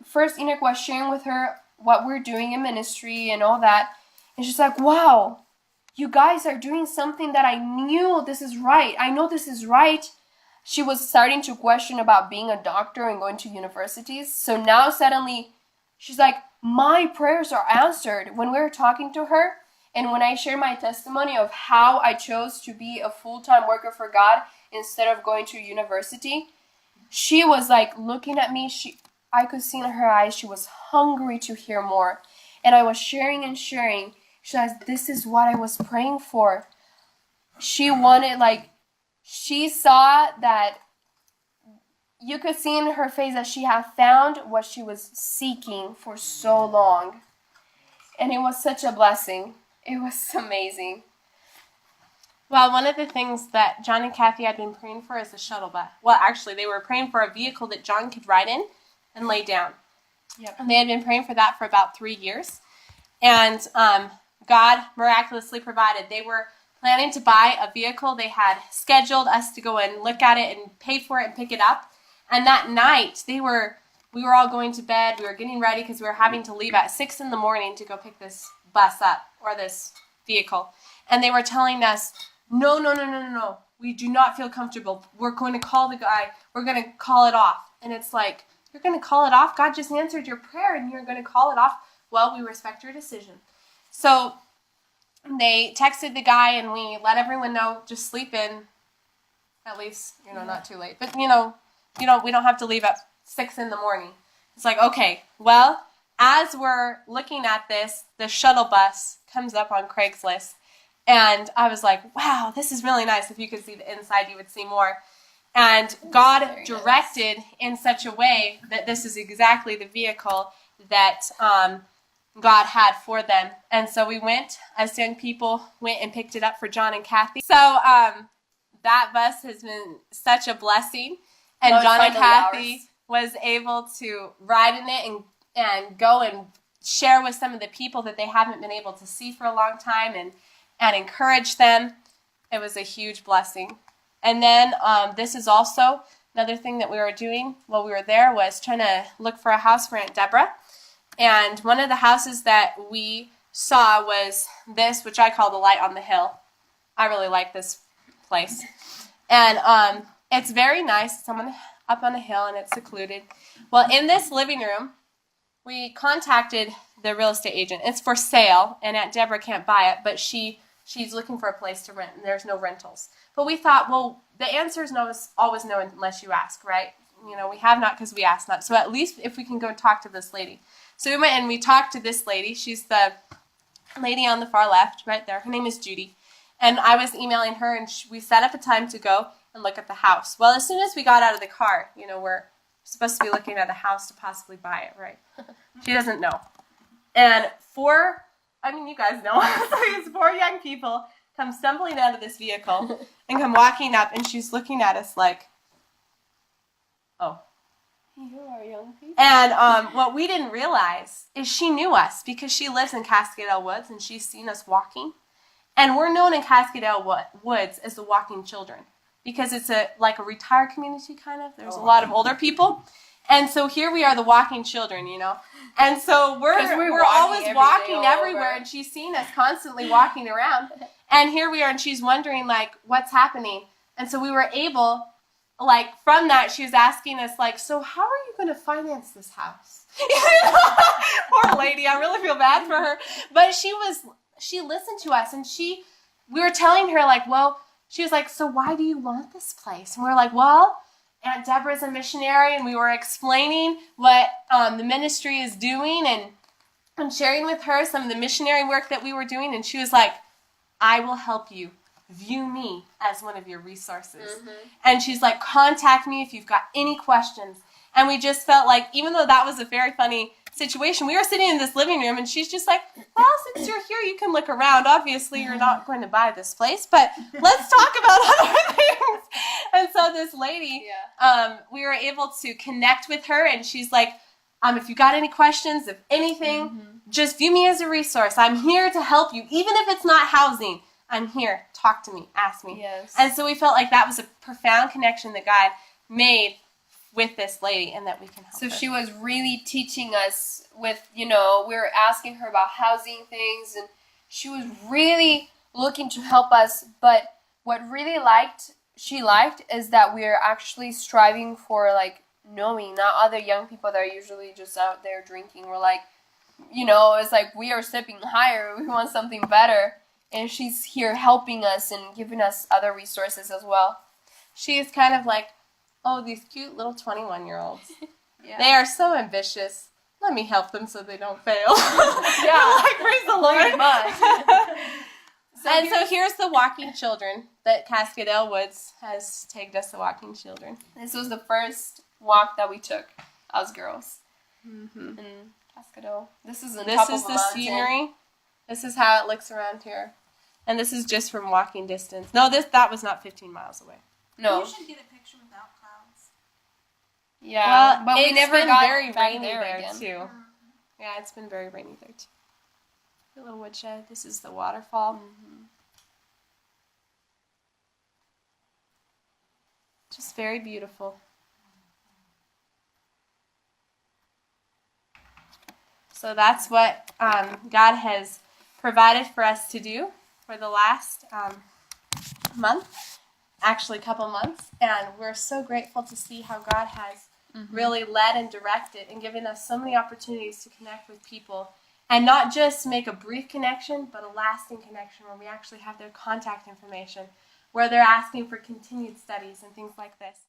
first Enoch was sharing with her what we're doing in ministry and all that. And she's like, wow, you guys are doing something that I knew this is right. I know this is right. She was starting to question about being a doctor and going to universities. So now suddenly she's like, my prayers are answered. When we were talking to her and when I shared my testimony of how I chose to be a full-time worker for God instead of going to university, she was like looking at me. I could see in her eyes she was hungry to hear more. And I was sharing and sharing. She says, this is what I was praying for. She wanted, she saw that you could see in her face that she had found what she was seeking for so long. And it was such a blessing. It was amazing. Well, one of the things that John and Kathy had been praying for is a shuttle bus. Well, actually, they were praying for a vehicle that John could ride in and lay down. Yep. And they had been praying for that for about 3 years. And God miraculously provided. They were planning to buy a vehicle. They had scheduled us to go and look at it and pay for it and pick it up. And that night, we were all going to bed. We were getting ready because we were having to leave at 6 in the morning to go pick this bus up, or this vehicle. And they were telling us, no, no, no, no, no, no. We do not feel comfortable. We're going to call the guy. We're going to call it off. And it's like, you're going to call it off? God just answered your prayer and you're going to call it off? Well, we respect your decision. So they texted the guy and we let everyone know, just sleep in. At least, not too late. But, we don't have to leave at 6 in the morning. It's like, okay, well, as we're looking at this, the shuttle bus comes up on Craigslist. And I was like, wow, this is really nice. If you could see the inside, you would see more. And God directed in such a way that this is exactly the vehicle that God had for them. And so we went, as young people, went and picked it up for John and Kathy. So that bus has been such a blessing. And Well, John and finally Kathy ours. was able to ride in it and go and share with some of the people that they haven't been able to see for a long time and encourage them. It was a huge blessing. And then this is also another thing that we were doing while we were there was trying to look for a house for Aunt Deborah. And one of the houses that we saw was this, which I call the Light on the Hill. I really like this place. And it's very nice. It's up on a hill and it's secluded. Well, in this living room, we contacted the real estate agent. It's for sale, and Aunt Deborah can't buy it, but she's looking for a place to rent, and there's no rentals. But we thought, well, the answer is always no unless you ask, right? We have not because we asked not. So at least if we can go and talk to this lady. So we went and we talked to this lady. She's the lady on the far left, right there. Her name is Judy. And I was emailing her, and we set up a time to go and look at the house. Well, as soon as we got out of the car, we're supposed to be looking at a house to possibly buy it, right? She doesn't know. And you guys know, so these 4 young people come stumbling out of this vehicle and come walking up, and she's looking at us like, oh. You are young people. And what we didn't realize is she knew us because she lives in Cascadel Woods, and she's seen us walking. And we're known in Cascadel Woods as the Walking Children because it's like a retired community kind of. There's a lot of older people. And so here we are, the Walking Children, And so we're always walking everywhere, and she's seen us constantly walking around. And here we are, and she's wondering, like, what's happening? And so we were able, from that, she was asking us, so how are you going to finance this house? Poor lady, I really feel bad for her. But she listened to us, and we were telling her, she was like, so why do you want this place? And we were like, well, Aunt Deborah's a missionary, and we were explaining what the ministry is doing and sharing with her some of the missionary work that we were doing, and she was like, I will help you. View me as one of your resources. Mm-hmm. And she's like, contact me if you've got any questions. And we just felt like, even though that was a very funny situation, we were sitting in this living room, and she's just like, well, since you're here, you can look around. Obviously, you're not going to buy this place, but let's talk about other things. And so this lady, we were able to connect with her, and she's like, if you got any questions, if anything, just view me as a resource. I'm here to help you, even if it's not housing. I'm here. Talk to me. Ask me. Yes. And so we felt like that was a profound connection that God made with this lady, and that we can help her. So she was really teaching us with, we were asking her about housing things, and she was really looking to help us. But what really she liked is that we're actually striving for, knowing, not other young people that are usually just out there drinking. We're like, it's like we are stepping higher. We want something better. And she's here helping us and giving us other resources as well. She is kind of like, oh, these cute little 21-year-olds. Yeah. They are so ambitious. Let me help them so they don't fail. Yeah. Praise the Lord. Pretty much. So here's the Walking Children that Cascadel Woods has tagged us, the Walking Children. This was the first walk that we took as girls in Cascadel. This is This top is of a the mountain. scenery. This is how it looks around here. And this is just from walking distance. No, that was not 15 miles away. No. You should get a picture without clouds. Yeah. Well, but we it's never been got very back rainy there there again. too. Yeah, it's been very rainy there too. The little woodshed. This is the waterfall. Just very beautiful. So that's what God has provided for us to do for the last month, actually a couple months, and we're so grateful to see how God has really led and directed and given us so many opportunities to connect with people and not just make a brief connection, but a lasting connection where we actually have their contact information, where they're asking for continued studies and things like this.